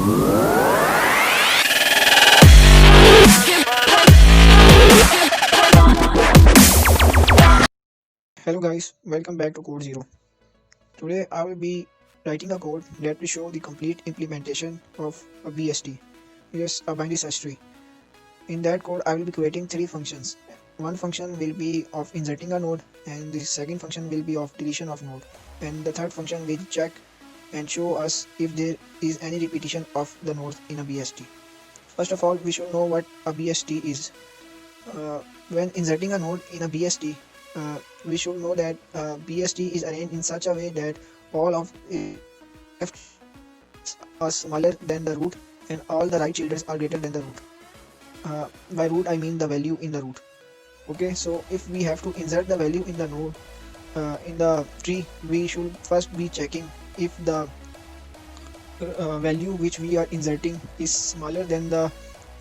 Hello guys, welcome back to Code Zero. Today I will be writing a code that will show the complete implementation of a BST, yes, a binary search tree. In that code I will be creating three functions. One function will be of inserting a node, and the second function will be of deletion of node, and the third function will check and show us if there is any repetition of the nodes in a BST. First of all, we should know what a BST is. When inserting a node in a BST, we should know that BST is arranged in such a way that all of left are smaller than the root and all the right children are greater than the root. By root I mean the value in the root. Okay, so if we have to insert the value in the node in the tree, we should first be checking if the value which we are inserting is smaller than the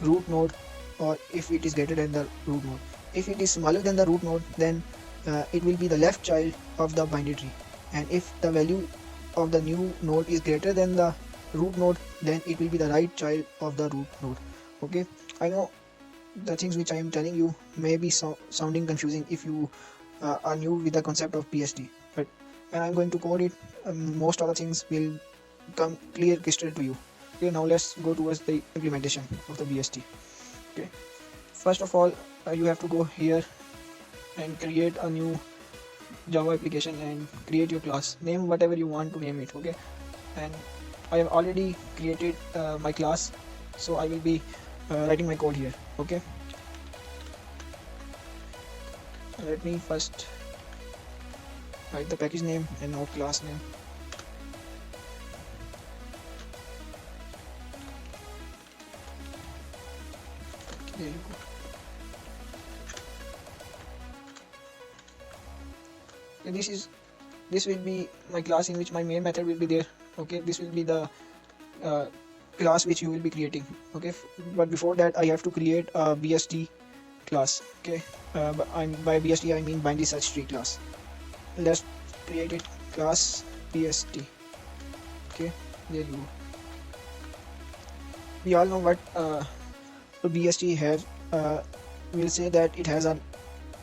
root node or if it is greater than the root node. If it is smaller than the root node, then it will be the left child of the binary tree, and if the value of the new node is greater than the root node, then it will be the right child of the root node. Okay, I know the things which I am telling you may be sounding confusing if you are new with the concept of BST, but when I'm going to code it, most of the things will come clear crystal to you. Okay, now let's go towards the implementation of the BST. Okay, first of all, you have to go here and create a new Java application and create your class. Name whatever you want to name it. Okay, and I have already created my class, so I will be writing my code here. Okay, let me first write the package name and now class name. There you go. And this will be my class in which my main method will be there. Okay, this will be the class which you will be creating. Okay, but before that I have to create a BST class. Okay, but by BST I mean binary search tree class. Let's create it, class BST. Okay, there you go. We all know what BST has. We'll say that it has a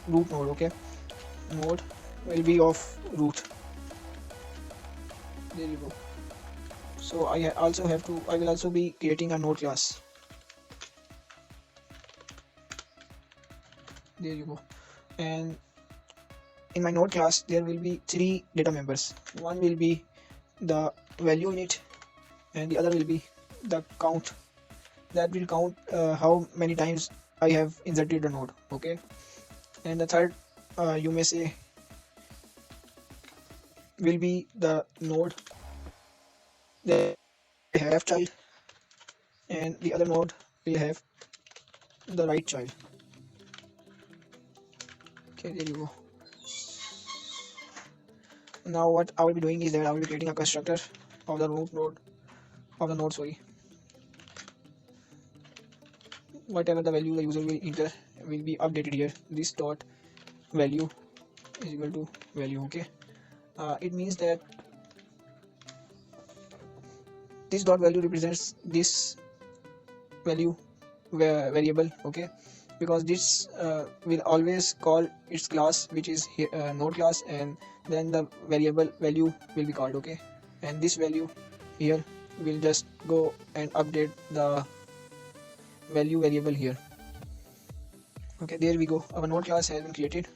root node. Okay, node will be of root. There you go. So I will also be creating a node class. There you go. And in my node class there will be three data members. One will be the value in it, and the other will be the count, that will count how many times I have inserted the node. Okay, and the third, you may say, will be the node that have left child, and the other node will have the right child. Okay, there you go. Now what I will be doing is that I will be creating a constructor of the root node of the node. Sorry, whatever the value the user will enter will be updated here. This dot value is equal to value. Okay, it means that this dot value represents this value variable. Okay, because this will always call its class, which is here, node class, and then the variable value will be called. Okay, and this value here will just go and update the value variable here. Okay, there we go. Our node class has been created.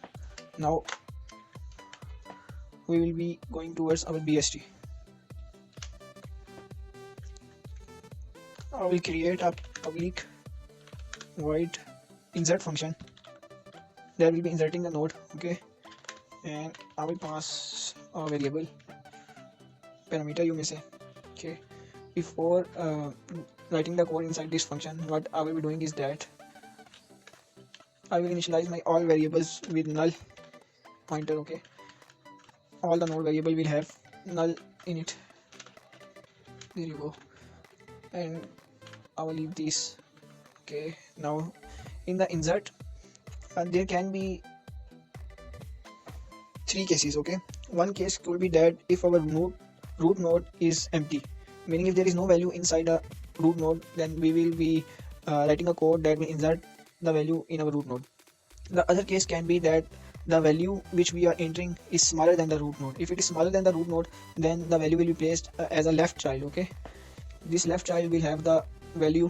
Now we will be going towards our BST. I will create a public void insert function that will be inserting the node. Okay, and I will pass a variable parameter, you may say. Okay, before writing the code inside this function, what I will be doing is that I will initialize my all variables with null pointer. Okay, all the node variable will have null in it. There you go, and I will leave this. Okay, now in the insert there can be three cases. Okay, one case could be that if our root node is empty, meaning if there is no value inside a root node, then we will be writing a code that will insert the value in our root node. The other case can be that the value which we are entering is smaller than the root node. If it is smaller than the root node, then the value will be placed as a left child. Okay, this left child will have the value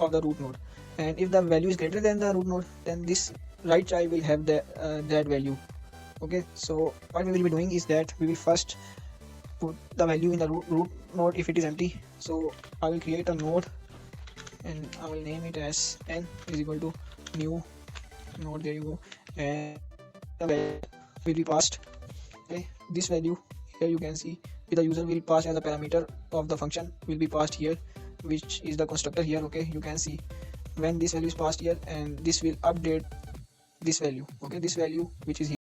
of the root node, and if the value is greater than the root node, then this right child will have that value. Okay, so what we will be doing is that we will first put the value in the root node if it is empty. So I will create a node and I will name it as n is equal to new node. There you go, and the value will be passed. Okay, this value here you can see the user will pass as a parameter of the function will be passed here, which is the constructor here. Okay, you can see when this value is passed here, and this will update this value. Okay, this value which is here.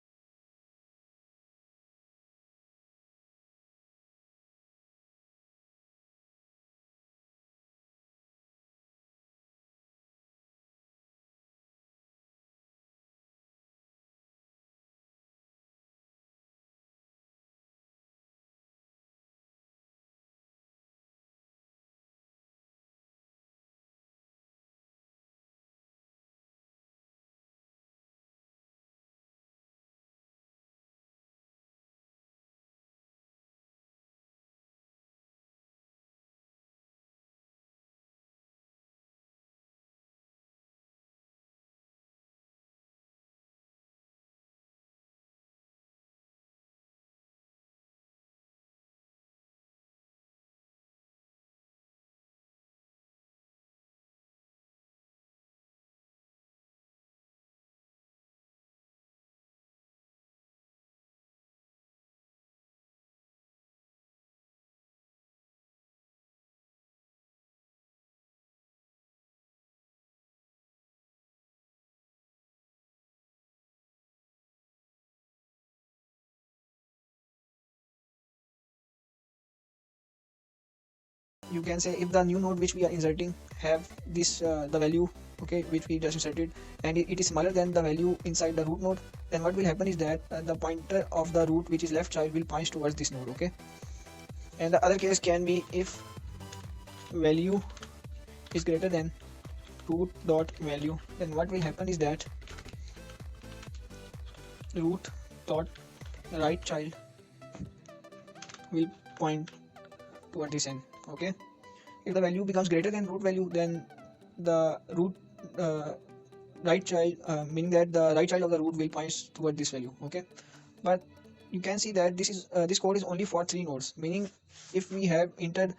You can say if the new node which we are inserting have this the value, okay, which we just inserted, and it is smaller than the value inside the root node, then what will happen is that the pointer of the root which is left child will point towards this node. Okay, and the other case can be if value is greater than root dot value, then what will happen is that root dot right child will point toward this end. Okay, if the value becomes greater than root value, then the root right child, meaning that the right child of the root will point toward this value. Okay, but you can see that this code is only for 3 nodes, meaning if we have entered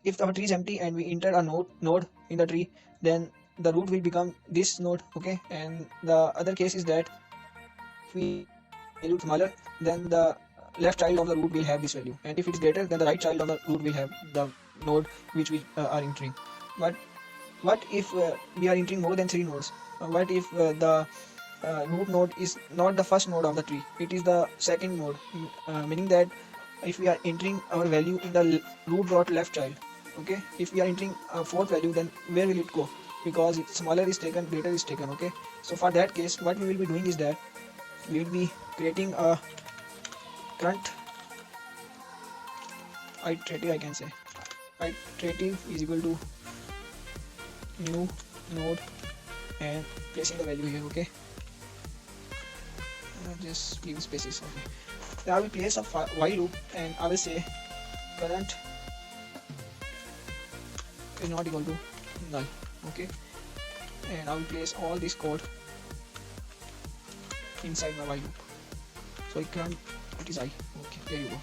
if our tree is empty and we enter a node in the tree, then the root will become this node. Okay, and the other case is that if we value smaller, then the left child of the root will have this value, and if it is greater, then the right child of the root will have the node which we are entering. But what if we are entering more than 3 nodes? What if the root node is not the first node of the tree, it is the second node, meaning that if we are entering our value in the root dot left child, okay, if we are entering a fourth value, then where will it go? Because smaller is taken, greater is taken. Okay, so for that case, what we will be doing is that we will be creating a current iterative, I can say iterative is equal to new node and placing the value here. Okay, just give spaces. Okay, then I will place a while loop and I will say current is not equal to null. Okay, and I will place all this code inside my while loop. So current it is I. Okay, there you go.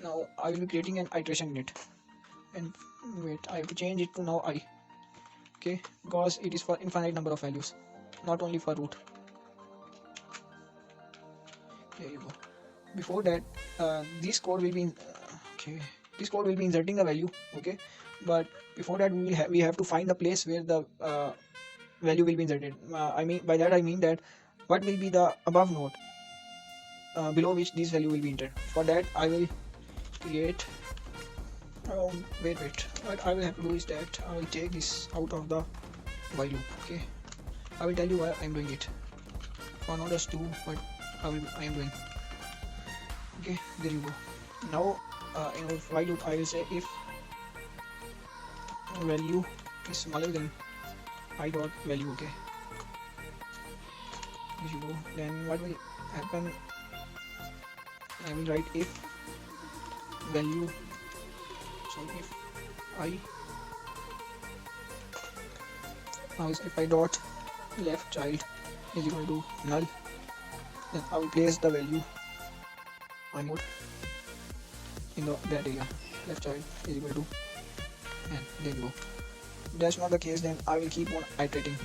Now I will be creating an iteration unit, and wait, I have to change it to now I. Okay, because it is for infinite number of values, not only for root. There you go. Before that, this code will be okay. This code will be inserting the value. Okay, but before that we have to find the place where the value will be inserted. I mean, by that I mean that what will be the above node below which this value will be entered. For that I will create wait, what I will have to do is that I will take this out of the while loop. Okay, I will tell you why I am doing it. For not just do what I am doing. Okay, there you go. Now in our while loop I will say if value is smaller than I dot value. Okay, there you go. Then what will happen, I will write if value, so if I now if I dot left child is equal to null, then I will place the value I mode in that area. Left child is equal to n. There you go. That's not the case, then I will keep on iterating.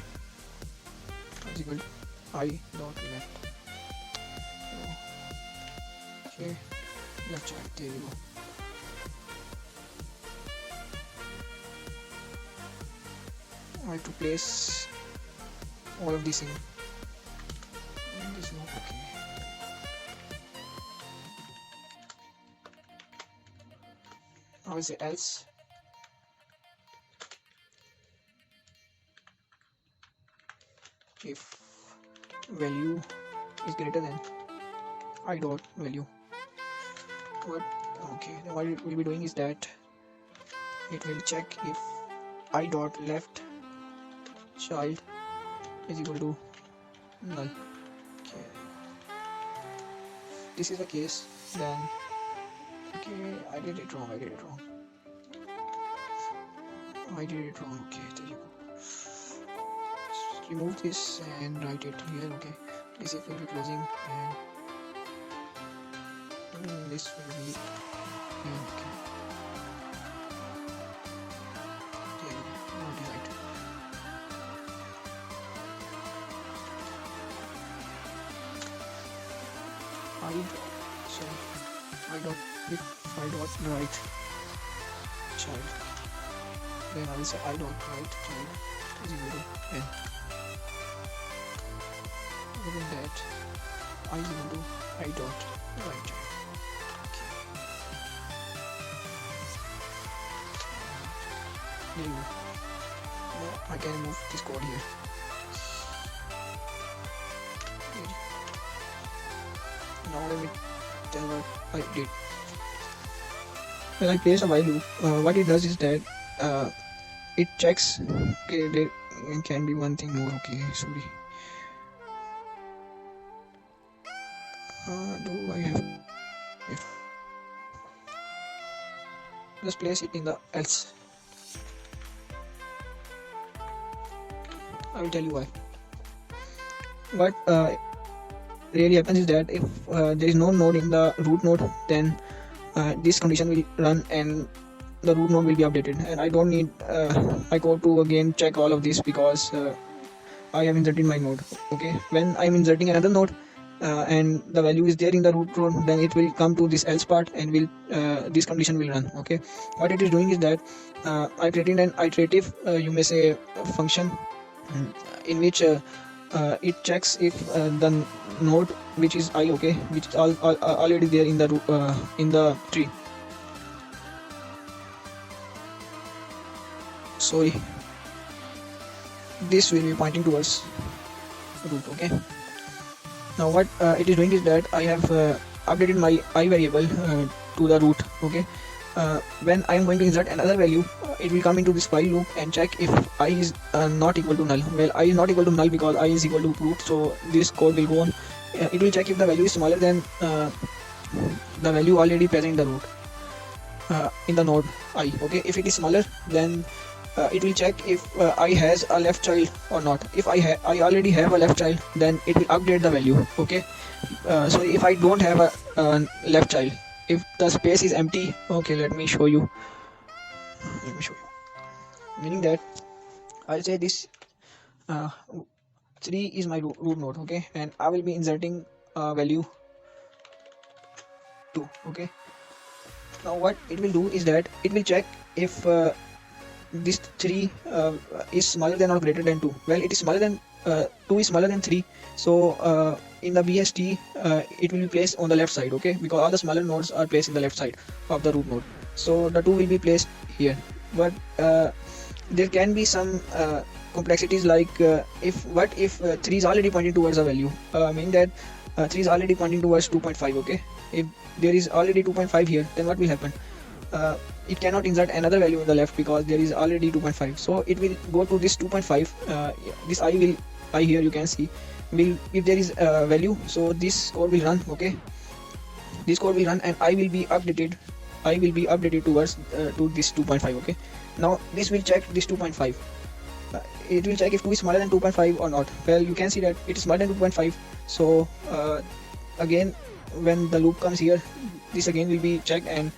Is equal to I dot left. Okay, left child. There you go. I have to place all of these in this node. Okay. I will say else if value is greater than I dot value. What? Okay. Then what it will be doing is that it will check if I dot left child is equal to null. Okay. This is the case. Then okay, I did it wrong. Okay, there you go. Just remove this and write it here. Okay, this if will be closing and this will be here. Okay, there you go. Now it is right. I dot if I dot right child, then I will say I dot right child is equal to n. Within that I is equal to I dot right child. Okay. There you go. Now I can remove this code here. Now let me tell what I did. When I place a while loop, what it does is that it checks. Okay, there can be one thing more. Okay, sorry. Do I have? If just place it in the else. I will tell you why. What really happens is that if there is no node in the root node, then this condition will run and the root node will be updated, and I don't need I go to again check all of this because I am inserting my node. Okay, when I am inserting another node and the value is there in the root node, then it will come to this else part and will this condition will run. Okay, what it is doing is that I created an iterative you may say function in which it checks if the node which is I, okay, which is already there in the tree. Sorry, this will be pointing towards root. Okay, now what it is doing is that I have updated my I variable to the root. Okay, when I am going to insert another value, it will come into this while loop and check if I is not equal to null. Well, I is not equal to null because I is equal to root, so this code will go on. It will check if the value is smaller than the value already present in the root in the node I. Okay, if it is smaller, then it will check if I has a left child or not. If I already have a left child, then it will update the value. Okay, so if I don't have a left child, if the space is empty, okay, let me show you. Meaning that I'll say this 3 is my root node. Okay, and I will be inserting value 2. Okay, now what it will do is that it will check if this 3 is smaller than or greater than 2. Well, it is smaller than 2 is smaller than 3, so in the BST it will be placed on the left side. Okay, because all the smaller nodes are placed in the left side of the root node, so the 2 will be placed here. But there can be some complexities, like if 3 is already pointing towards a value, meaning that 3 is already pointing towards 2.5. Okay, if there is already 2.5 here, then what will happen? It cannot insert another value in the left because there is already 2.5, so it will go to this 2.5. This I here you can see will, if there is a value, so this code will run. Okay, this code will run and I will be updated towards to this 2.5. Okay, now this will check this 2.5. It will check if 2 is smaller than 2.5 or not. Well, you can see that it is smaller than 2.5. So again, when the loop comes here, this again will be checked, and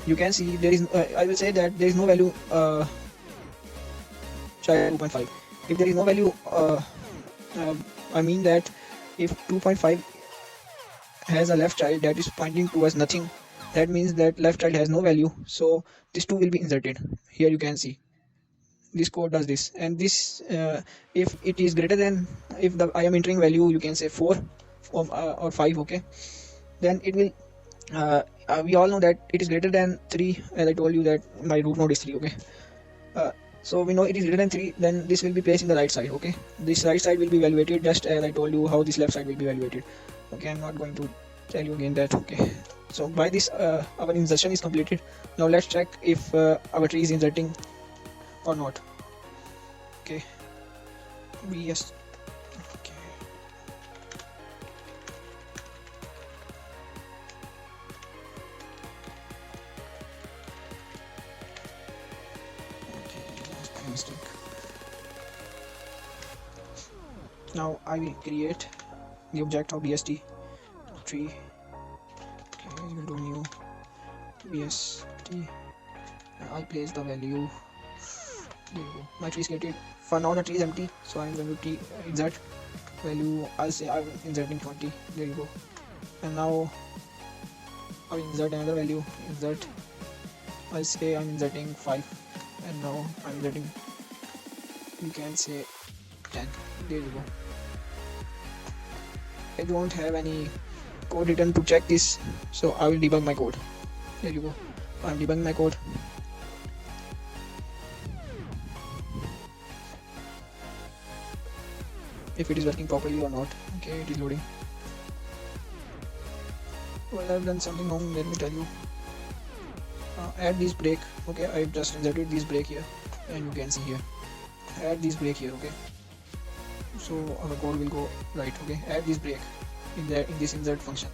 you can see there is I will say that there is no value child 2.5. If there is no value, I mean that if 2.5 has a left child that is pointing towards nothing, that means that left child has no value, so this 2 will be inserted. Here you can see this code does this, and this if it is greater than, if the I am entering value, you can say 4 or 5. Okay, then it will we all know that it is greater than 3, as I told you that my root node is 3. Okay, so we know it is greater than 3, then this will be placed in the right side. Okay, this right side will be evaluated just as I told you how this left side will be evaluated. Okay, I'm not going to tell you again that. Okay, so by this our insertion is completed. Now let's check if our tree is inserting or not. Okay, yes. Okay, that's my mistake. Now I will create the object of BST tree. Okay, you will do new BST. I'll place the value. There you go. My tree is created. For now the tree is empty, so I'm going to insert value. I'll say I'm inserting 20. There you go. And now I'll insert another value. Insert. I'll say I'm inserting 5. And now I'm inserting, you can say 10. There you go. I don't have any code written to check this, so I will debug my code. There you go. I'm debugging my code. If it is working properly or not. Okay, it is loading. Well, I've done something wrong, let me tell you. Add this break. Okay, I've just inserted this break here, and you can see here. Add this break here. Okay, so our code will go right. Okay, add this break in this insert function.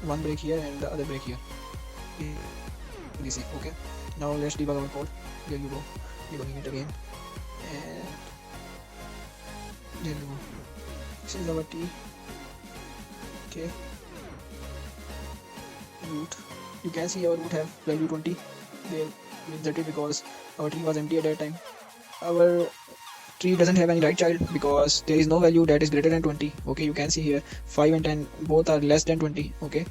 One break here and the other break here. This is okay. Now let's debug our code. There you go. Debugging it again, and there you go. This is our T. Okay, root. You can see our root have value 20. They inserted because our tree was empty at that time. Our tree doesn't have any right child because there is no value that is greater than 20. Okay, you can see here 5 and 10 both are less than 20. Okay,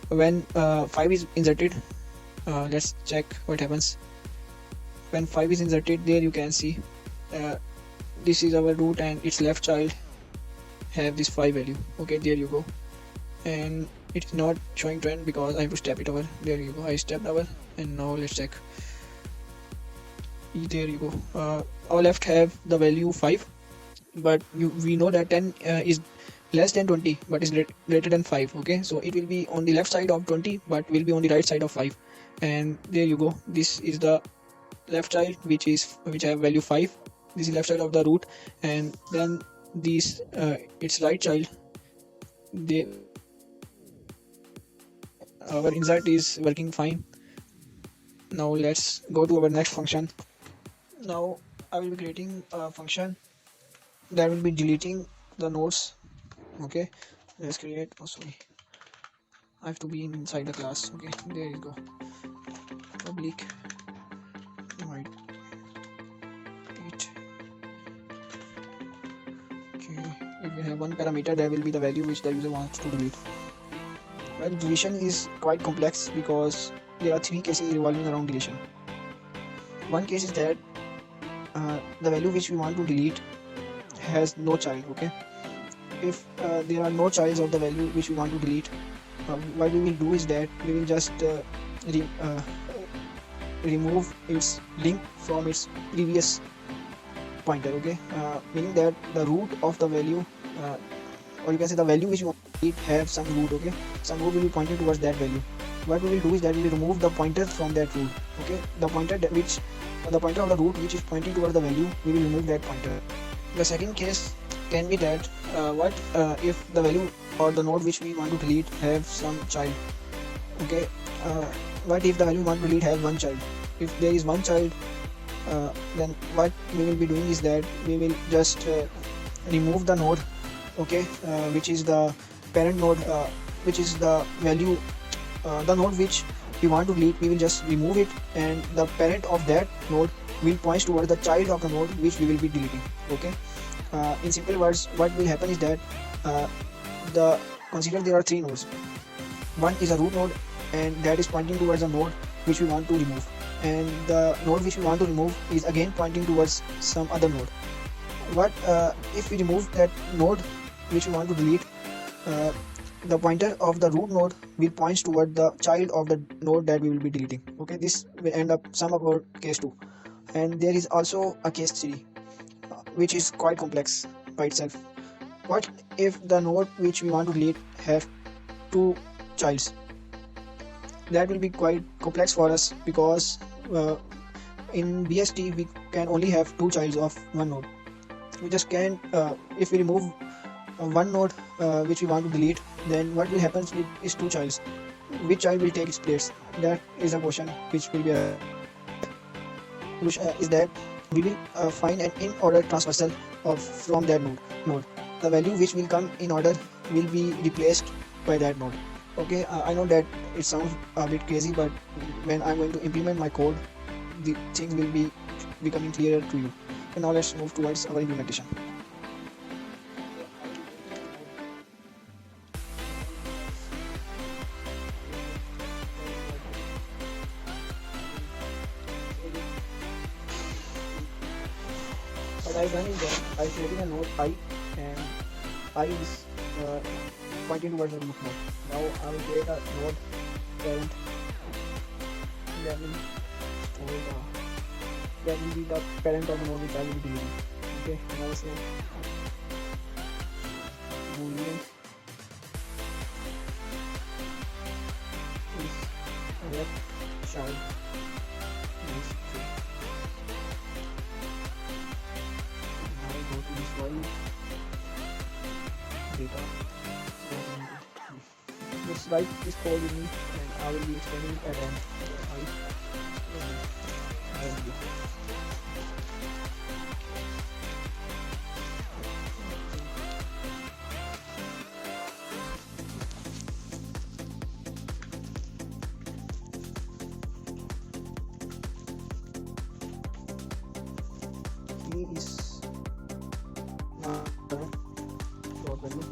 when 5 is inserted, let's check what happens. When 5 is inserted, there you can see this is our root and its left child have this 5 value. Okay, there you go. And it's not showing trend because I have to step it over. There you go, I stepped over, and now let's check. There you go. Our left have the value 5, but we know that 10 is less than 20 but is greater than 5. Okay, so it will be on the left side of 20 but will be on the right side of 5. And there you go, this is the left child which have value 5. This is left side of the root, and then this its right child. Our insert is working fine. Now let's go to our next function. Now I will be creating a function that will be deleting the nodes. Okay, let's create, oh sorry, I have to be inside the class. Okay, there you go. Public void it. Okay, it will have one parameter that will be the value which the user wants to delete. Well, deletion is quite complex because there are 3 cases revolving around deletion. One case is that the value which we want to delete has no child. Okay, if there are no childs of the value which we want to delete, what we will do is that we will just remove its link from its previous pointer. Okay, meaning that the root of the value or you can say the value which you want to delete have some root. Okay, some root will be pointing towards that value. What we will do is that we will remove the pointer from that root. Okay, the pointer the pointer of the root which is pointing towards the value, we will remove that pointer. The second case can be that what if the value or the node which we want to delete have some child. Okay, what if the value we want to delete have one child? If there is one child, then what we will be doing is that we will just remove the node. Okay, which is the parent node, which is the value, the node which we want to delete, we will just remove it, and the parent of that node will point towards the child of the node which we will be deleting. Okay, in simple words, what will happen is that uh, consider there are three nodes. One is a root node, and that is pointing towards a node which we want to remove, and the node which we want to remove is again pointing towards some other node. What if we remove that node which we want to delete? uh, the pointer of the root node will point toward the child of the node that we will be deleting. Okay, this will end up sum up our case 2. And there is also a case 3, which is quite complex by itself. What if the node which we want to delete have two childs? That will be quite complex for us, because in BST we can only have two childs of one node. We just can't, if we remove one node which we want to delete, then what will happen is two childs. Which child will take its place? That is a question which will be is that we will find an in order transversal from that node. The value which will come in order will be replaced by that node. Okay, I know that it sounds a bit crazy, but when I'm going to implement my code, the things will be becoming clearer to you. And now let's move towards our implementation. What I've done is that I created a node I, and I is pointing towards the root node. Now I will create a node parent that will store that will be the parent of the node which I will be deleting. Okay, now say boolean is left child is true. Now I go to this while data. Just write this code with me, and I will be explaining it at end. I will be. He is dot value.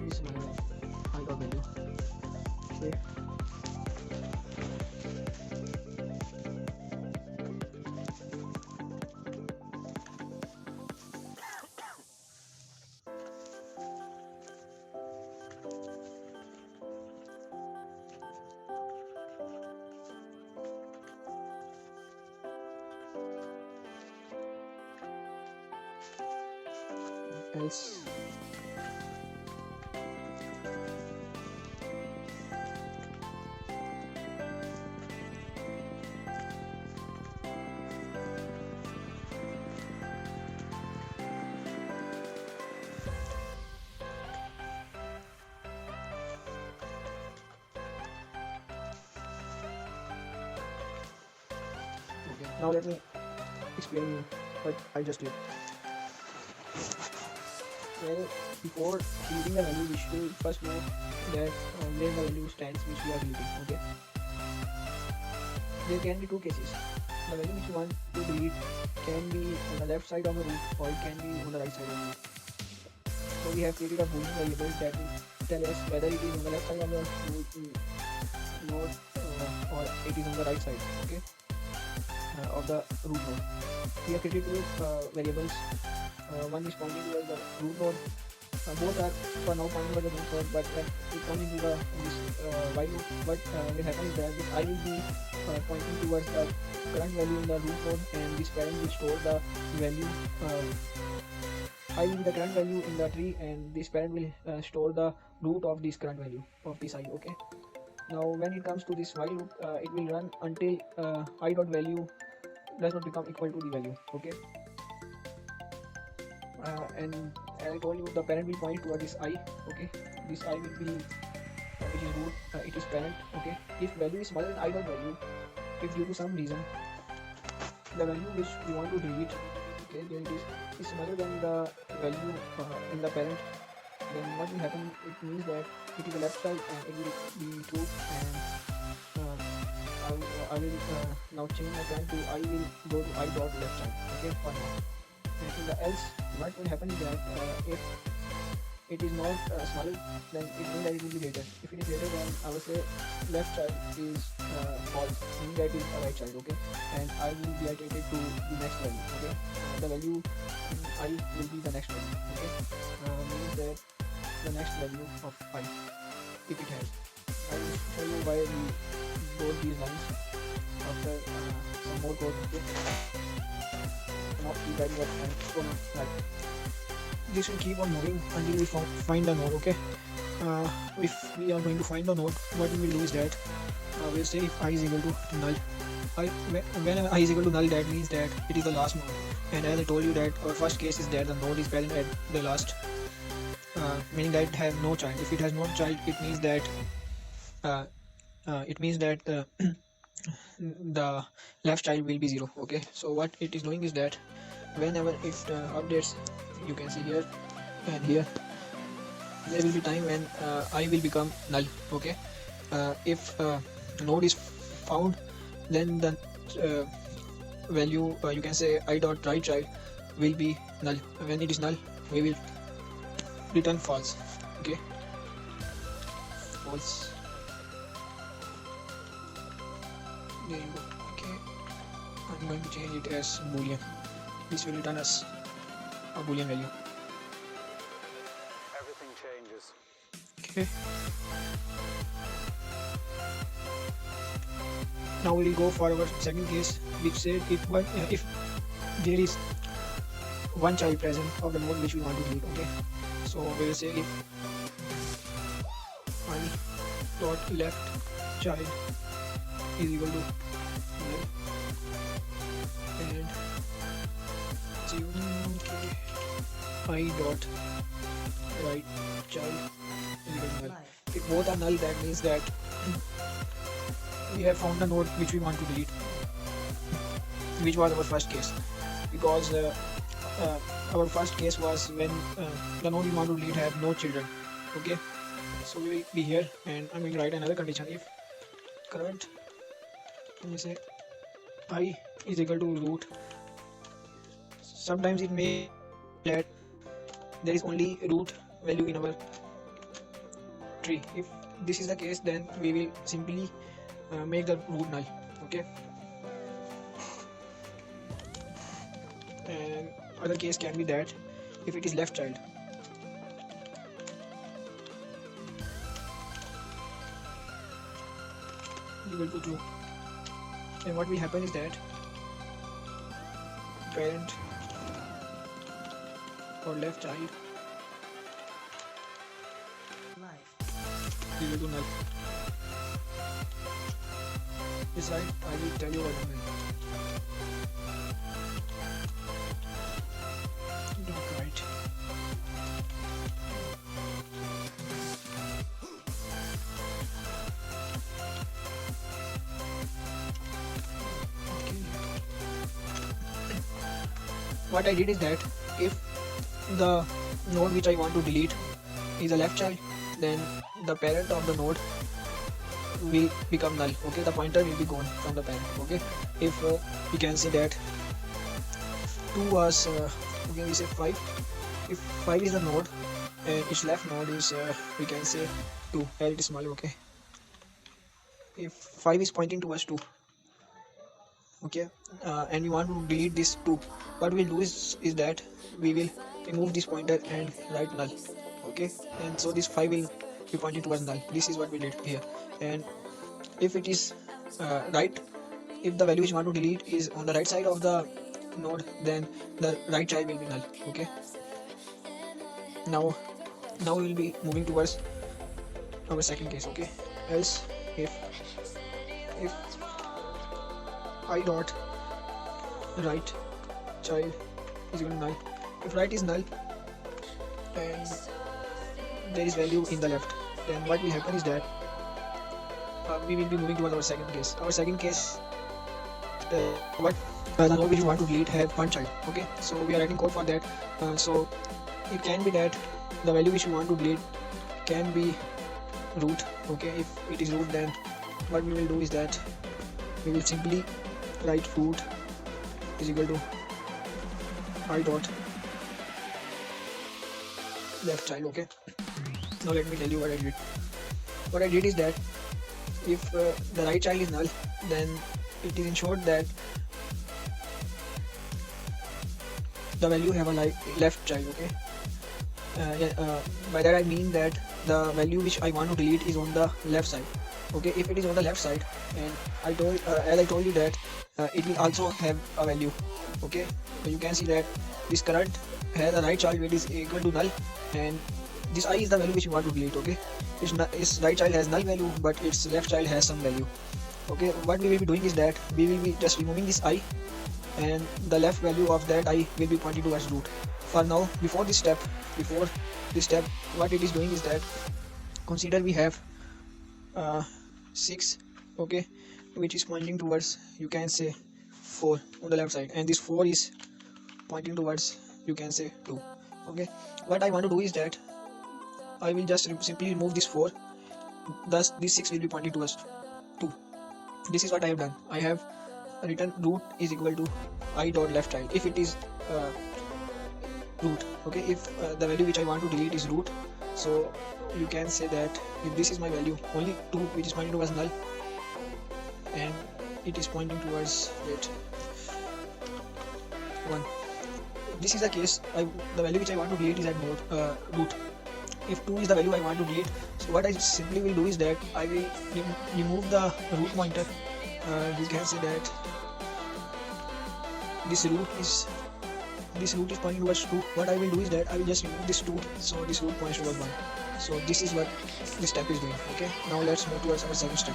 Is my dot value. Okay. Else okay. Now let me explain you what I just did. Well, before deleting the value, we should first know that where the value stands which we are deleting. Okay. There can be two cases. The value which you want to delete can be on the left side of the root, or it can be on the right side of the root. So we have created a boolean variable that will tell us whether it is on the left side of the root node, or it is on the right side. Okay, of the root node. We have created two variables. One is pointing towards the root node, both are for now pointing towards the root node, but when we come into the this while loop, what will happen is that this I will be pointing towards the current value in the root node, and this parent will store the value. I will be the current value in the tree, and this parent will store the root of this current value of this I. Okay. Now, when it comes to this while loop, it will run until I dot value does not become equal to the value. Okay. And as I told you, the parent will point toward this I. Okay. This I will be which is root, it is parent. Okay. If value is smaller than I dot value, if due to some reason the value which we want to delete, okay, then it is smaller than the value in the parent, then what will happen, it means that it is a left child and it will be true, and uh, I will now change my plan to I will go to I dot left child. Okay, for now. And in the else, what will happen is that if it is not smaller, then it means that it will be greater. If it is greater, then I will say left child is false, meaning that it is a right child. Okay, and I will be iterated to the next value. Okay, the value I will be the next value. Okay, means that the next value of I, if it has. I will show you why we wrote these lines after some more code. Okay, not the value of I from right. This will keep on moving until we find the node. Okay, if we are going to find the node, what we will do is that we'll say if I is equal to null. Whenever I is equal to null, that means that it is the last node. And as I told you that our first case is that the node is present at the last, meaning that it has no child. If it has no child, it means that uh, the left child will be 0. Okay, so what it is doing is that whenever it updates, you can see here and here, there will be time when I will become null. Okay, if node is found, then the value, you can say I dot right child will be null. When it is null, we will return false. Okay, false. There you go. Okay, I'm going to change it as boolean. This will return us a boolean value. Everything changes. Okay, now we will go for our second case, which said if there is one child present of the node which we want to delete. Okay, so we will say if I dot left child is equal to null, and okay, I dot right child is equal to null. If both are null, that means that we have found the node which we want to delete, which was our first case, because our first case was when the node we want to delete had no children. Okay, so we will be here, and I will write another condition. If current, let me say I is equal to root, sometimes it may that there is only root value in our tree. If this is the case, then we will simply make the root null. Okay, and other case can be that if it is left child, equal to true, and what will happen is that parent for left child equal to null. This right, I will tell you what I mean. Dot right. Okay. What I did is that if the node which I want to delete is a left child, then the parent of the node will become null. Okay, the pointer will be gone from the parent. Okay, if we can see that 2 was okay, we say 5. If 5 is the node and its left node is we can say 2, and it is smaller. Okay, if 5 is pointing towards 2, okay, and we want to delete this 2, what we'll do is that we will remove this pointer and write null. okay, and so this 5 will be pointing towards null. This is what we did here. And if it is right, if the value which you want to delete is on the right side of the node, then the right child will be null. Okay, now we will be moving towards our second case. Okay, else if I dot right child is equal to null, if right is null and there is value in the left, then what will happen is that we will be moving towards our second case. Our second case, what the node which you want to delete have one child. Okay, so we are writing code for that. So it can be that the value which you want to delete can be root. Okay, if it is root, then what we will do is that we will simply write root is equal to I dot left child. Okay, now let me tell you what I did. What I did is that if the right child is null, then it is ensured that the value have a left child. Okay, by that I mean that the value which I want to delete is on the left side. Okay, if it is on the left side, and as I told you that it will also have a value. Okay, so you can see that this current has a right child which is equal to null, and this I is the value which you want to delete. Okay, its right child has null value, but its left child has some value. Okay, what we will be doing is that we will be just removing this I, and the left value of that I will be pointing towards root. For now, before this step, what it is doing is that consider we have 6, okay, which is pointing towards, you can say, 4 on the left side, and this 4 is pointing towards, you can say, 2. Okay, what I want to do is that I will just simply remove this 4, thus this 6 will be pointing towards 2. This is what I have done. I have written root is equal to I dot left child if it is root. Okay, if the value which I want to delete is root, so you can say that if this is my value, only 2 which is pointing towards null, and it is pointing towards 1. This is the case. The value which I want to delete is at root. If 2 is the value I want to delete, so what I simply will do is that I will remove the root pointer. You can say that this root is pointing towards 2. What I will do is that I will just remove this 2, so this root points towards 1. So this is what this step is doing. Okay, now let's move towards our second step,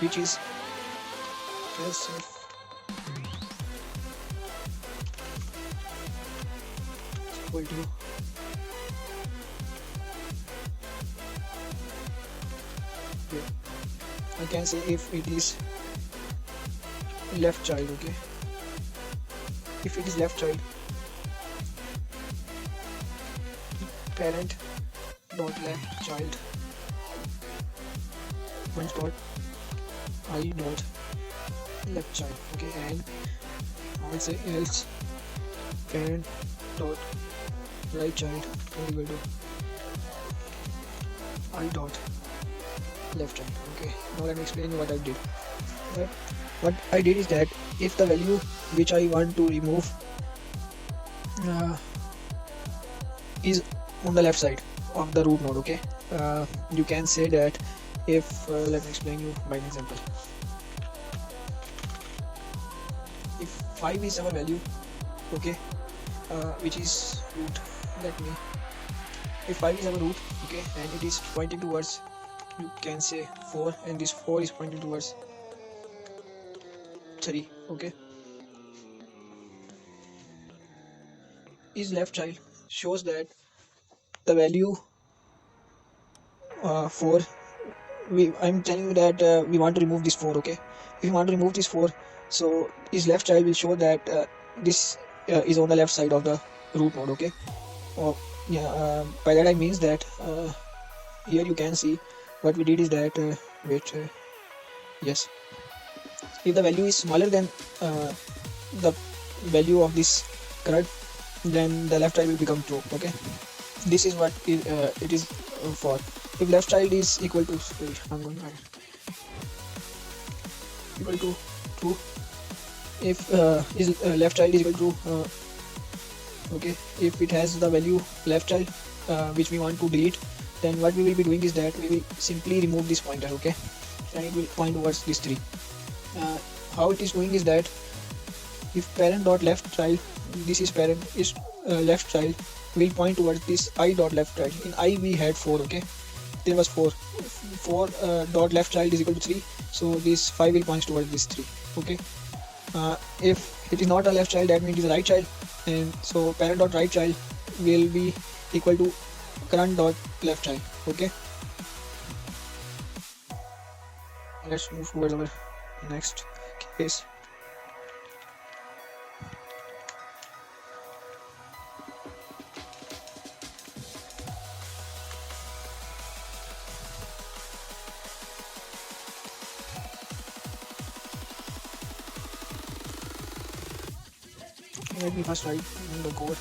which is else if equal to I can say if it is left child. Okay, if it is left child, parent dot left child one dot I dot left child. Okay, and I will say else parent dot right child equal to I dot left child. Okay, now let me explain you what I did. What I did is that if the value which I want to remove is on the left side of the root node, okay, you can say that if let me explain you by an example. If 5 is our value, okay, which is root, if 5 is our root, okay, and it is pointing towards, you can say, 4, and this 4 is pointing towards 3. Okay, is left child shows that the value 4, I'm telling you that we want to remove this 4. Okay, if you want to remove this 4, so is left child will show that this is on the left side of the root node. Okay, or by that I means that here you can see what we did is that yes, if the value is smaller than the value of this current, then the left child will become true. Okay, this is what it is for. If left child is equal to equal to 2, if is left child is equal to Okay, if it has the value left child which we want to delete, then what we will be doing is that we will simply remove this pointer. Okay, and it will point towards this 3. uh, how it is doing is that if parent dot left child, this is parent is left child, will point towards this I dot left child. In I we had 4. Okay, there was 4. 4 dot left child is equal to 3, so this 5 will point towards this 3. Okay, if it is not a left child, that means it is a right child, and so parent dot right child will be equal to current dot left child. Okay, let's move towards our next case. Let me first write the code.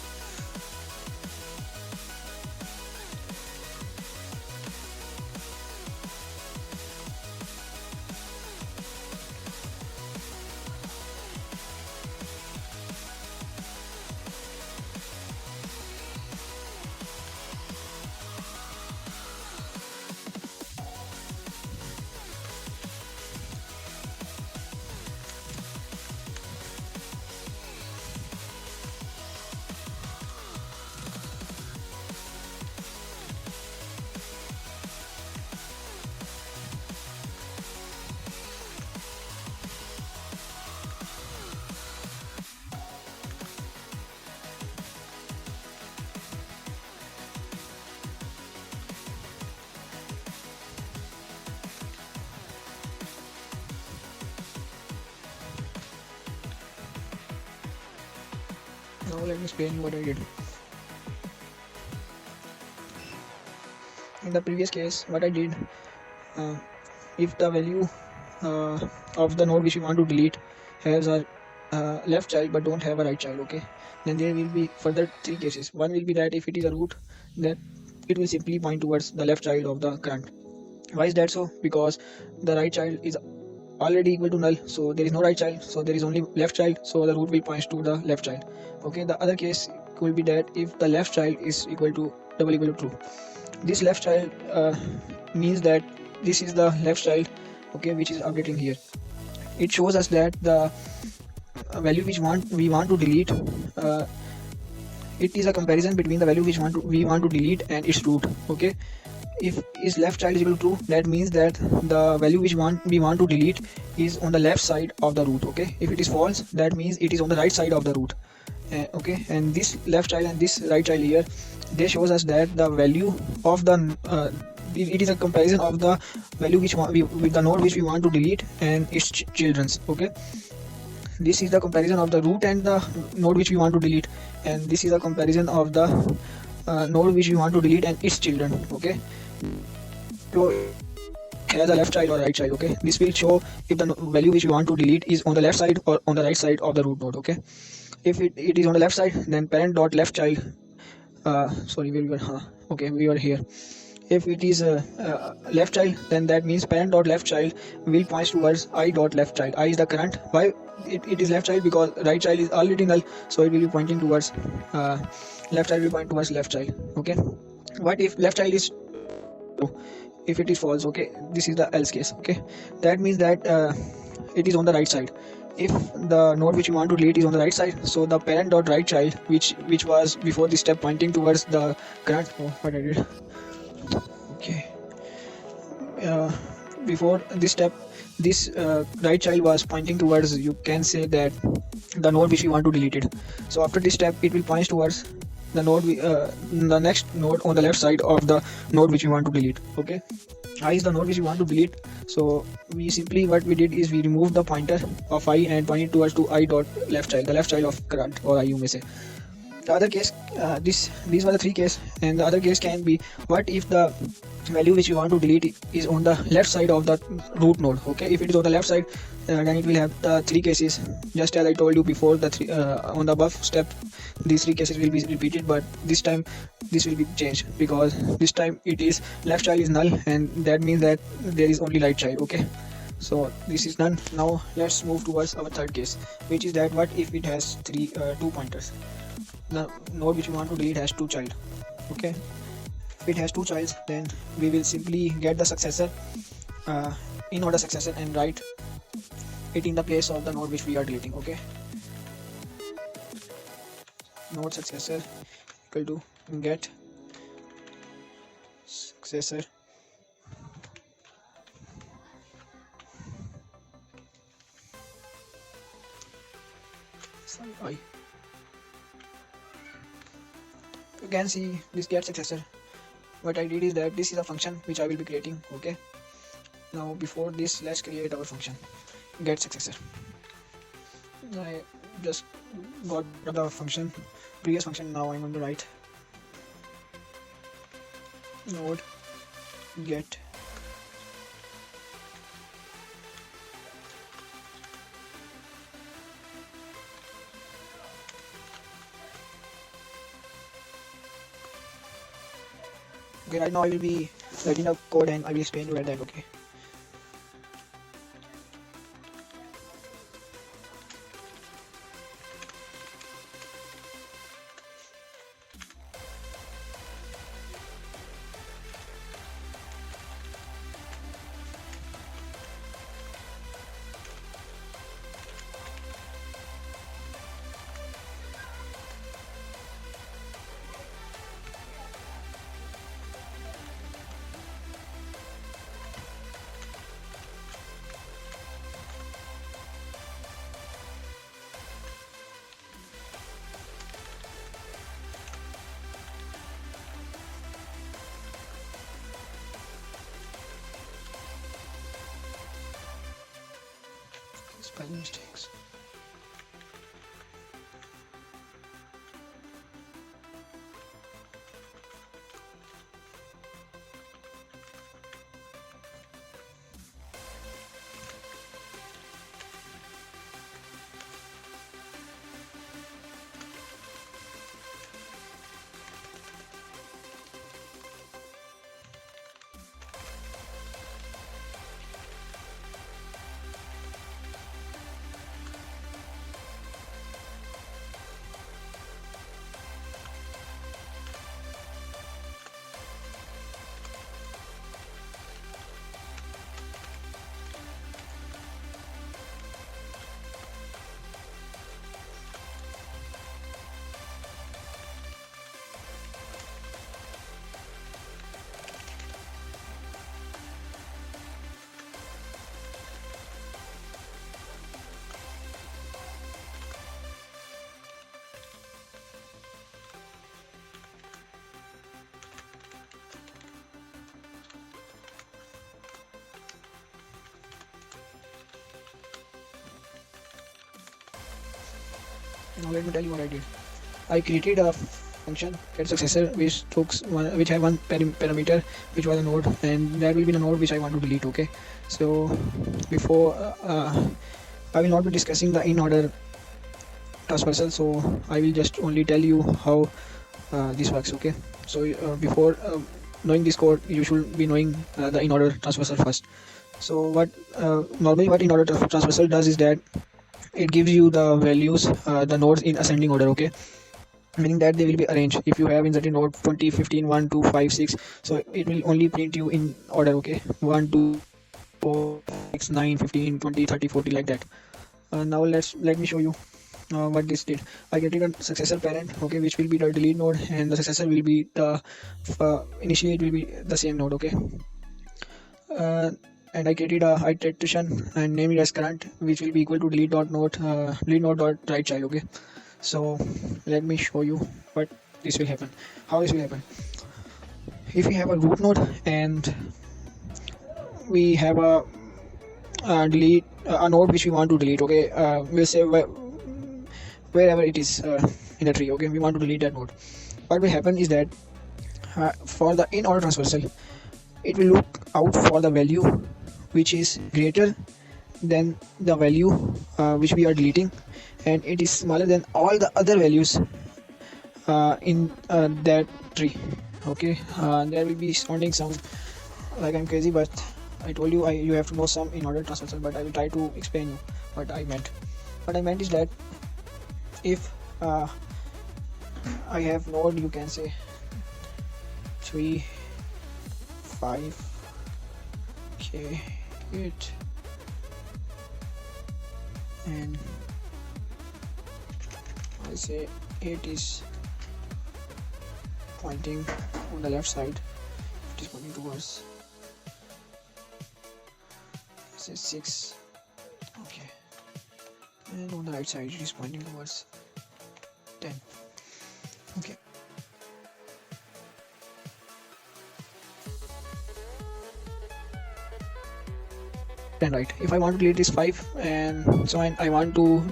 Now let me explain what I did. In the previous case, what I did, uh, if the value of the node which we want to delete has a left child but don't have a right child, okay, then there will be further 3 cases. One will be that if it is a root, then it will simply point towards the left child of the current. Why is that so? Because the right child is already equal to null, so there is no right child, so there is only left child, so the root will point to the left child. Okay, the other case could be that if the left child is equal to double equal to true, this left child means that this is the left child, okay, which is updating here. It shows us that the value which we want to delete, it is a comparison between the value which we want to delete and its root. Okay, if is left child is equal to true, that means that the value which we want to delete is on the left side of the root. Okay, if it is false, that means it is on the right side of the root. Okay, and this left child and this right child here, they shows us that the value of the it is a comparison of the value which with the node which we want to delete and its children's. Okay, this is the comparison of the root and the node which we want to delete, and this is a comparison of the node which we want to delete and its children. Okay, so has a left child or right child. Okay, this will show if the value which we want to delete is on the left side or on the right side of the root node. Okay, if it is on the left side, then parent dot left child, sorry, where we were, okay, we were here. If it is left child, then that means parent dot left child will point towards I dot left child. I is the current. Why it is left child? Because right child is already null, so it will be pointing towards left child will point towards left child. Okay, what if left child is if it is false? Okay, this is the else case. Okay, that means that it is on the right side. If the node which you want to delete is on the right side, so the parent dot right child, which was before this step pointing towards the current. Oh, what I did. Okay, before this step, this right child was pointing towards, you can say that, the node which we want to delete it. So after this step, it will point towards the node the next node on the left side of the node which we want to delete. Okay, I is the node which we want to delete, so we simply, what we did is we removed the pointer of I and pointed towards to I dot left child, the left child of current, or I, you may say. The other case, these were the 3 cases, and the other case can be, what if the value which you want to delete is on the left side of the root node. Okay, if it is on the left side, then it will have the 3 cases, just as I told you before. The 3 on the above step, these 3 cases will be repeated, but this time this will be changed, because this time it is left child is null, and that means that there is only right child. Okay, so this is done. Now let's move towards our third case, which is that what if it has 2 pointers. the node which we want to delete has two child. Okay, if it has two childs, then we will simply get the successor, in order successor, and write it in the place of the node which we are deleting. Okay, node successor equal to get successor I. You can see this get successor. What I did is that this is a function which I will be creating. Okay, now before this, let's create our function get successor. I just got the function, previous function. Now I'm going to write node get okay. Right now I will be writing the code and I will explain you at that. Okay, spelling mistakes. Now let me tell you what I did. I created a function get successor which have one parameter which was a node, and that will be the node which I want to delete. Okay, so before I will not be discussing the in order transversal, so I will just only tell you how this works. Okay, so before knowing this code, you should be knowing the in order transversal first. So what normally what in order transversal does is that it gives you the values, the nodes in ascending order. Okay, meaning that they will be arranged. If you have in certain node 20, 15, 1, 2, 5, 6, so it will only print you in order. Okay, 1, 2, 4, 6, 9, 15, 20, 30, 40, like that. Now let me show you what this did. I created a successor parent, okay, which will be the delete node, and the successor will be the initially it will be the same node. Okay, and I created a iteration and named it as current, which will be equal to delete node dot write child. Okay, so let me show you what this will happen, how this will happen. If we have a root node and we have a delete a node which we want to delete. Okay, we'll say wherever it is in the tree. Okay, we want to delete that node. What will happen is that for the in order transversal, it will look out for the value which is greater than the value which we are deleting, and it is smaller than all the other values in that tree. Okay, there will be sounding some like I'm crazy, but I told you you have to know some in order transversal, but I will try to explain you what I meant. What I meant is that if I have node, you can say 3 5 okay 8, and I say 8 is pointing on the left side, it is pointing towards, say 6, okay, and on the right side it is pointing towards 10, okay. And right, if I want to delete this 5, and so I want to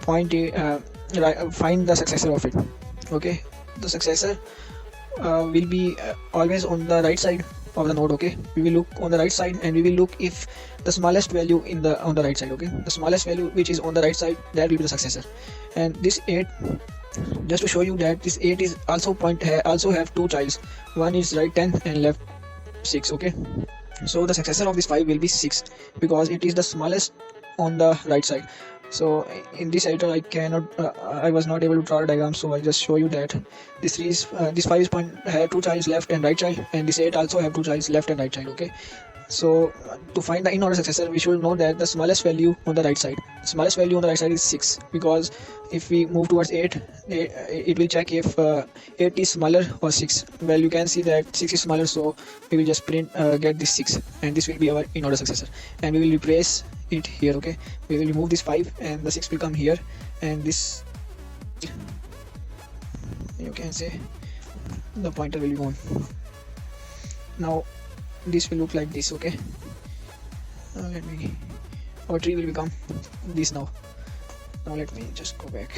point it, find the successor of it, okay. The successor will be always on the right side of the node, okay. We will look on the right side and we will look if the smallest value in the on the right side, okay, the smallest value which is on the right side, that will be the successor. And this 8, just to show you that this 8 is also also have two childs, one is right 10 and left 6, okay. So the successor of this 5 will be 6 because it is the smallest on the right side. So in this editor I was not able to draw a diagram, so I just show you that this 3 is this 5 is have two childs left and right child, and this 8 also have two childs left and right child, okay. So to find the in-order successor, we should know that the smallest value on the right side, is 6, because if we move towards 8, it will check if 8 is smaller or 6. Well, you can see that 6 is smaller, so we will just get this 6, and this will be our in-order successor, and we will replace it here, okay. We will remove this 5 and the 6 will come here, and this, you can say, the pointer will be gone. Now this will look like this, okay. Our tree will become this now. Now let me just go back.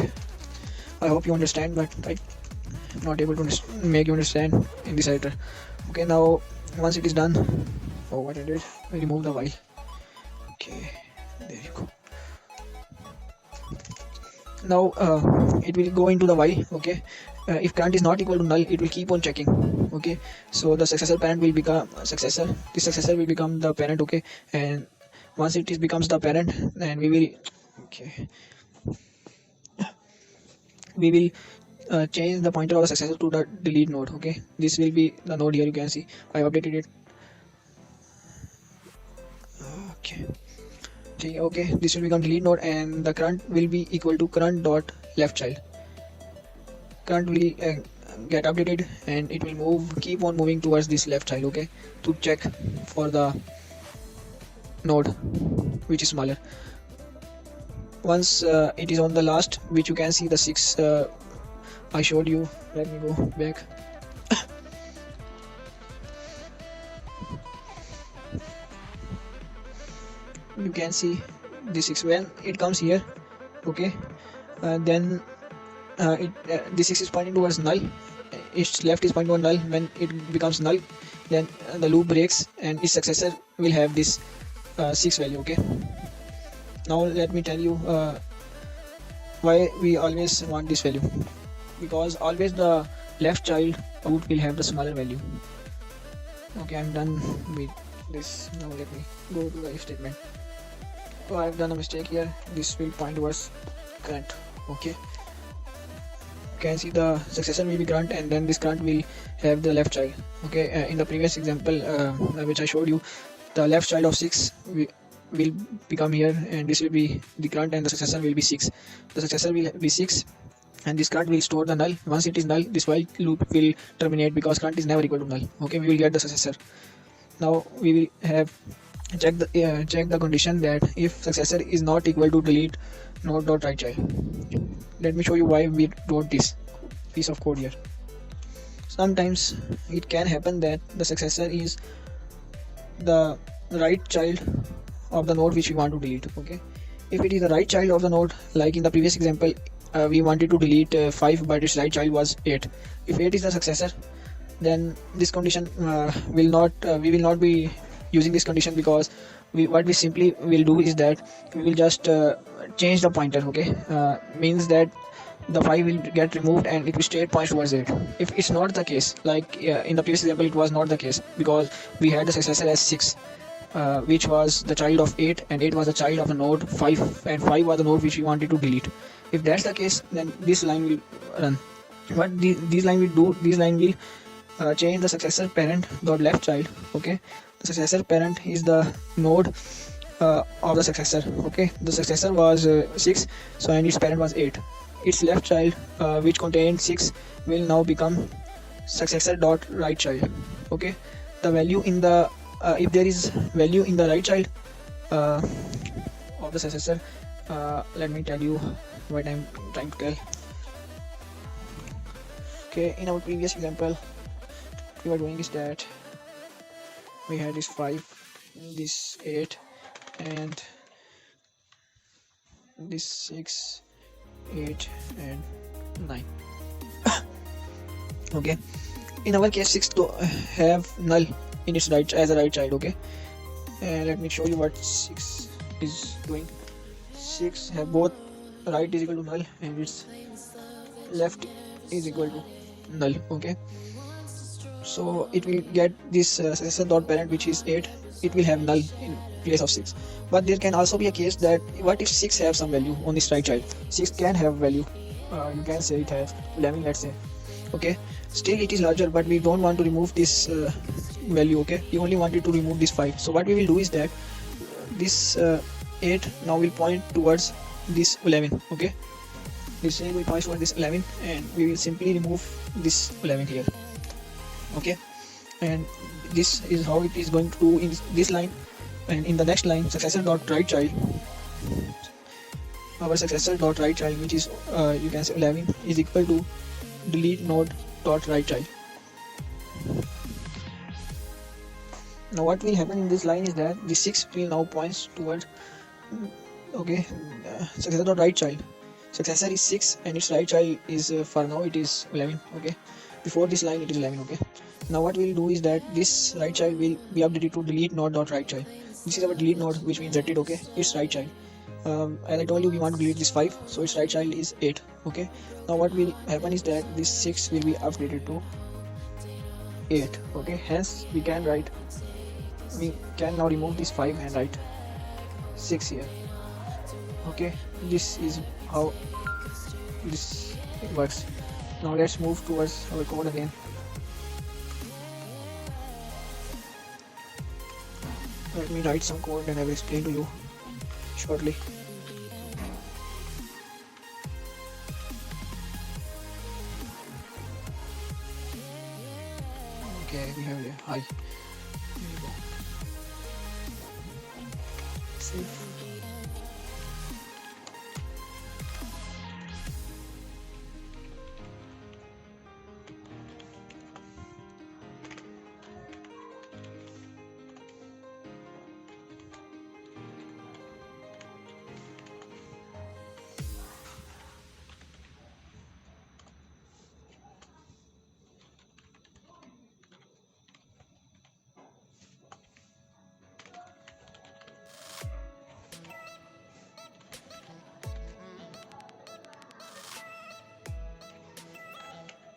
I hope you understand, but I'm not able to make you understand in this editor, okay. Now once it is done, what I did, I remove the while, okay, there you go. Now it will go into the while, okay. If current is not equal to null, it will keep on checking, okay. So the successor parent will become successor, this successor will become the parent, okay. And once it becomes the parent, then we will, okay, we will change the pointer of the successor to the delete node, okay. This will be the node here, you can see I updated it, okay. This will become delete node, and the current will be equal to current dot left child. Current will get updated, and it will keep on moving towards this left child, okay, to check for the node which is smaller. Once it is on the last, which you can see the 6 I showed you, let me go back. You can see this 6 when it comes here, okay. Then the 6 is pointing towards null, its left is pointing towards null. When it becomes null, then the loop breaks and its successor will have this 6 value, okay. Now let me tell you why we always want this value, because always the left child root will have the smaller value, okay. I'm done with this. Now let me go to the if statement. So I've done a mistake here, this will point towards current, okay. You can see the successor will be current, and then this current will have the left child, okay. In the previous example which I showed you, the left child of 6 will become here, and this will be the current, and the successor will be 6. The successor will be 6, and this current will store the null. Once it is null, this while loop will terminate, because current is never equal to null, okay. We will get the successor. Now we will have check the condition that if successor is not equal to delete node dot right child. Let me show you why we wrote this piece of code here. Sometimes it can happen that the successor is the right child of the node which we want to delete, okay. If it is the right child of the node, like in the previous example, we wanted to delete 5, but its right child was 8. If 8 is the successor, then this condition we will not be using this condition, because what we simply will do is that we will just change the pointer, okay. Means that the 5 will get removed and it will straight point towards 8. If it's not the case, like in the previous example it was not the case, because we had the successor as 6, which was the child of 8, and 8 was the child of the node 5, and 5 was the node which we wanted to delete. If that's the case, then this line will run, what these line will do, this line will change the successor parent dot left child. Okay, the successor parent is the node of the successor. Okay, the successor was 6, so and its parent was 8. Its left child, which contained 6, will now become successor dot right child. Okay, the value in the if there is value in the right child uh, of the successor, let me tell you what I'm trying to tell. Okay, in our previous example we were doing is that we had this 5, this 8, and this 6, 8 and 9. Okay, in our case 6 to have null in its right as a right child. Okay, and let me show you what 6 is doing. 6 have both right is equal to null and its left is equal to null. Okay, so it will get this successor dot parent, which is 8. It will have null in place of 6, but there can also be a case that what if 6 have some value on this right child. 6 can have value, you can say it has 11, let's say. Okay, still it is larger, but we don't want to remove this value. Okay, we only wanted to remove this 5, so what we will do is that this 8 now will point towards this 11. Okay, this 8 will point towards this 11, and we will simply remove this 11 here. Okay, and this is how it is going to do in this line. And in the next line, successor dot right child, our successor dot right child, which is you can say 11, is equal to delete node dot right child. Now what will happen in this line is that the 6 will now points towards, okay, successor dot right child. Successor is 6 and its right child is for now it is 11. Okay, before this line it is 11. Okay, now what we'll do is that this right child will be updated to delete node dot right child. This is our delete node, which we inserted. Okay, its right child, as I told you, we want to delete this 5, so its right child is 8. Okay, now what will happen is that this 6 will be updated to 8. Okay, hence we can now remove this 5 and write 6 here. Okay, this is how this works. Now let's move towards our code again. Let me write some code and I will explain to you shortly. Okay, we have here. Hi. Here we go. Save.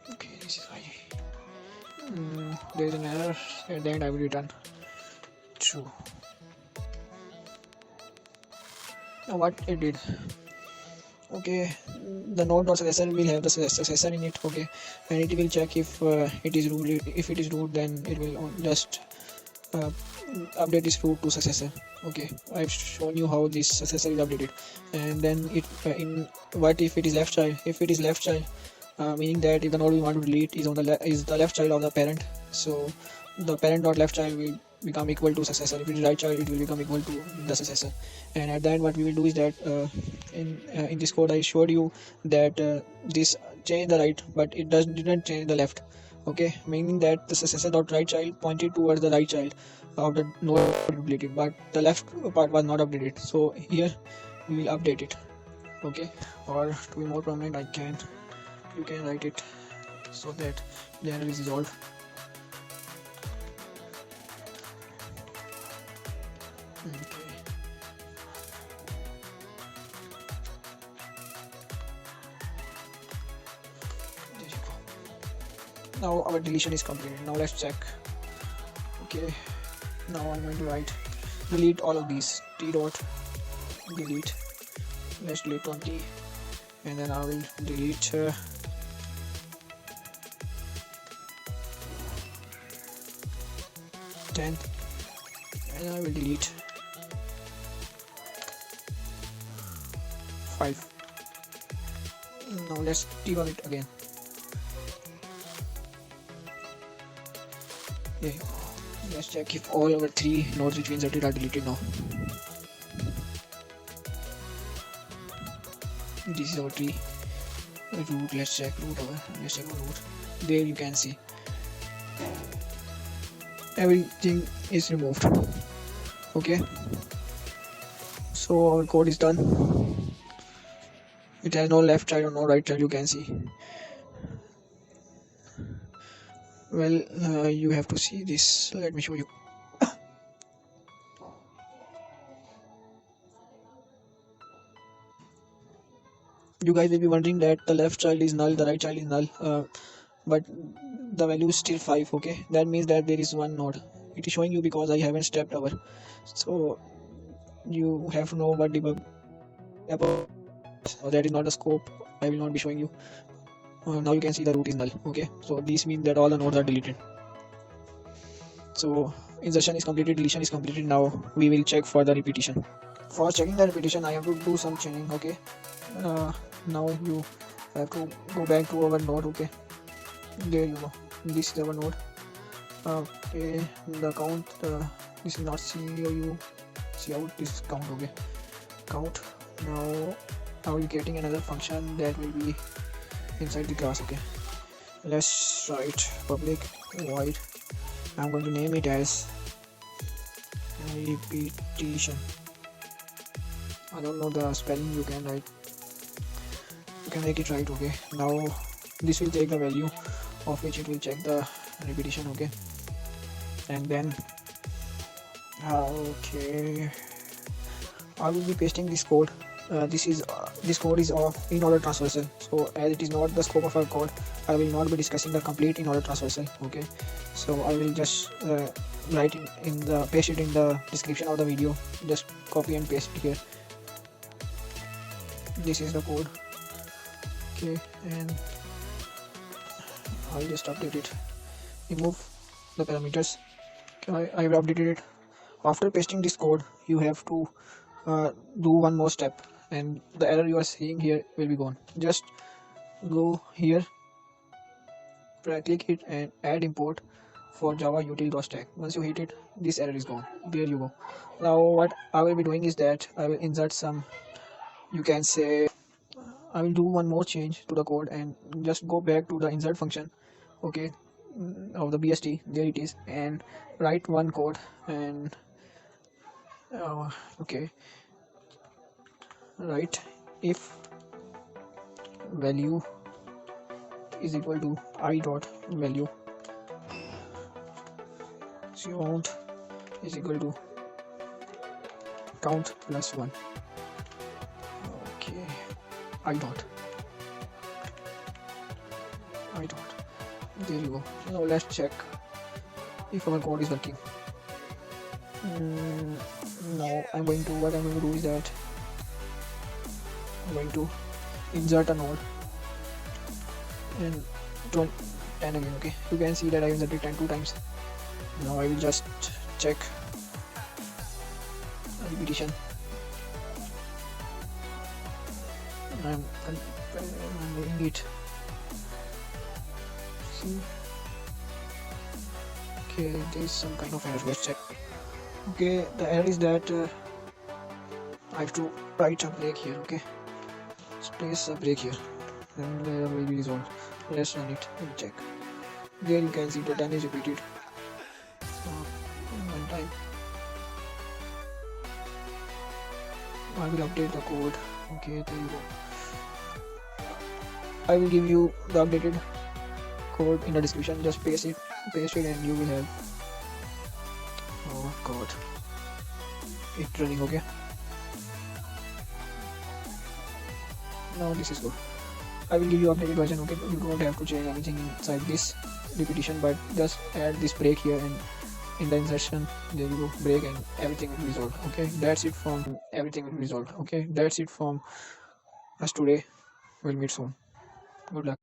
Okay, this is why there is an error. At the end I will return true. Now what it did, okay, the node dot successor will have the successor in it. Okay, and it will check if it is root. If it is root, then it will just uh, update this root to successor. Okay, I've shown you how this successor is updated. And then it in what if it is left child. If it is left child, meaning that if the node we want to delete is on the is the left child of the parent, so the parent dot left child will become equal to successor. If it is right child, it will become equal to the successor. And at the end what we will do is that in this code I showed you that this change the right, but it didn't change the left. Okay, meaning that the successor dot right child pointed towards the right child of the node deleted, but the left part was not updated. So here we will update it. Okay, or to be more prominent, you can write it so that the error is resolved. Okay. There you go. Now our deletion is completed. Now let's check. Okay, now I'm going to write delete all of these. T dot delete. Let's delete 20, and then I will delete 10, and I will delete 5. Now let's debug it again. Yeah. Let's check if all our 3 nodes which we inserted are deleted now. This is our tree. Root, let's check root over. Let's check our root. There you can see everything is removed. Okay. So our code is done. It has no left child or no right child, you can see. Well, you have to see this. Let me show you. You guys will be wondering that the left child is null, the right child is null, but the value is still 5. Okay, that means that there is one node. It is showing you because I haven't stepped over. So you have to know what debug. That is not the scope. I will not be showing you. Now you can see the root is null. Okay, so this means that all the nodes are deleted. So insertion is completed, deletion is completed. Now we will check for the repetition. For checking the repetition, I have to do some changing. Okay, now you have to go back to our node. Okay, there you go. This is our node. Okay, the count. This is not COU. See out this count. Okay, count. Now you're getting another function that will be inside the class. Okay, let's write public void. I'm going to name it as repetition. I don't know the spelling. You can write. You can make it right. Okay, now this will take the value of which it will check the repetition. Okay, and then okay, I will be pasting this code. This code is of in order transversal. So as it is not the scope of our code, I will not be discussing the complete in order transversal. Okay, so I will just write in the paste it in the description of the video. Just copy and paste it here. This is the code. Okay, and I'll just update it. Remove the parameters. Okay, I have updated it. After pasting this code, you have to do one more step, and the error you are seeing here will be gone. Just go here, right click it, and add import for java util.stack. Once you hit it, this error is gone. There you go. Now what I will be doing is that I will insert some, you can say, I will do one more change to the code and just go back to the insert function. Okay, of the BST, there it is, and write one code. And okay, write if value is equal to I dot value, count is equal to count plus 1. Okay, I dot, there you go. Now let's check if our code is working. Now what I'm going to do is that I'm going to insert a node and 10 again. Okay, you can see that I inserted 10 two times. Now I will just check repetition. I'm doing it. See, okay, there is some kind of error. Let's check. Okay, the error is that I have to write a break here. Okay, let's place a break here, and the error will be resolved. Let's run it and check. There you can see the 10 is repeated. One time. I will update the code. Okay, there you go. I will give you the updated code in the description. Just paste it, and you will have. Oh god, it's running. Okay, now this is good. I will give you updated version. Okay, you don't have to change anything inside this repetition, but just add this break here, and in the insertion there you go, break, and everything will be resolved. Okay, that's it from everything will be resolved. Okay, that's it from us today. We'll meet soon. Good luck.